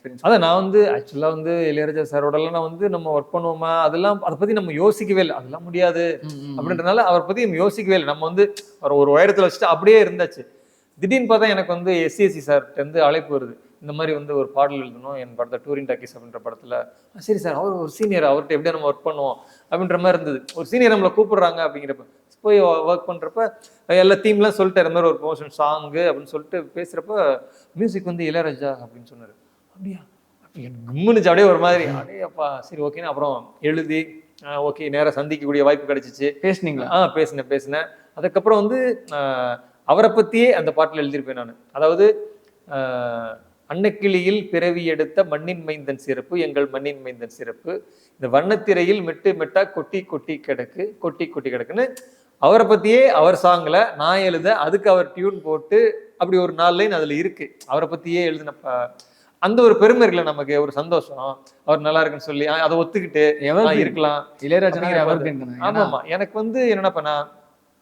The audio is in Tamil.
அதான் நான் வந்து ஆக்சுவலா வந்து இளையராஜா சாரோடலாம் நான் வந்து நம்ம ஒர்க் பண்ணுவோமா அதெல்லாம் அதை பத்தி நம்ம யோசிக்கவே இல்லை. அதெல்லாம் முடியாது அப்படின்றனால அவரை பத்தி நம்ம யோசிக்கவே இல்லை. நம்ம வந்து ஒரு உயரத்துல வச்சுட்டு அப்படியே இருந்தாச்சு. திடீர்னு பார்த்தா எனக்கு வந்து எஸ்சிஎஸ்சி சார்கிட்ட இருந்து அழைப்பு வருது. இந்த மாதிரி வந்து ஒரு பாடல் எழுதணும் என் படத்தை டூரிங் டாக்கீஸ் அப்படின்ற படத்துல. சரி சார், அவர் ஒரு சீனியர், அவர்கிட்ட எப்படியா நம்ம ஒர்க் பண்ணுவோம் அப்படின்ற மாதிரி இருந்தது. ஒரு சீனியர் நம்மளை கூப்பிடுறாங்க அப்படிங்கிறப்ப போய் ஒர்க் பண்றப்ப எல்லா தீம்லாம் சொல்லிட்டு இந்த மாதிரி ஒரு ப்ரொமோஷன் சாங்கு அப்படின்னு சொல்லிட்டு பேசுறப்ப மியூசிக் வந்து இளையராஜா அப்படின்னு சொன்னாரு. அப்படியா கும்முனுச்சு அப்படியே ஒரு மாதிரி. அப்படியே அப்பா சரி ஓகேன்னு அப்புறம் எழுதி ஓகே நேராக சந்திக்கக்கூடிய வாய்ப்பு கிடைச்சிச்சு. பேசுனீங்களா? பேசினேன். அதுக்கப்புறம் வந்து அவரை பத்தியே அந்த பாட்டில் எழுதியிருப்பேன் நான். அதாவது அன்னக்கிளியில் பிறவி எடுத்த மண்ணின் மைந்தன் சிறப்பு, எங்கள் மண்ணின் மைந்தன் சிறப்பு, இந்த வண்ணத்திரையில் மெட்டு மெட்டா கொட்டி கொட்டி கிடக்குன்னு அவரை பத்தியே அவர் சாங்ல நான் எழுத அதுக்கு அவர் டியூன் போட்டு அப்படி ஒரு 4 லைன் அதுல இருக்கு. அவரை பத்தியே எழுதினப்ப அந்த ஒரு பெருமை இருக்குல்ல, நமக்கு ஒரு சந்தோஷம். அவர் நல்லா இருக்குன்னு சொல்லி அதை ஒத்துக்கிட்டு இருக்கலாம். இளையராஜா ஆமா. எனக்கு வந்து என்னன்னா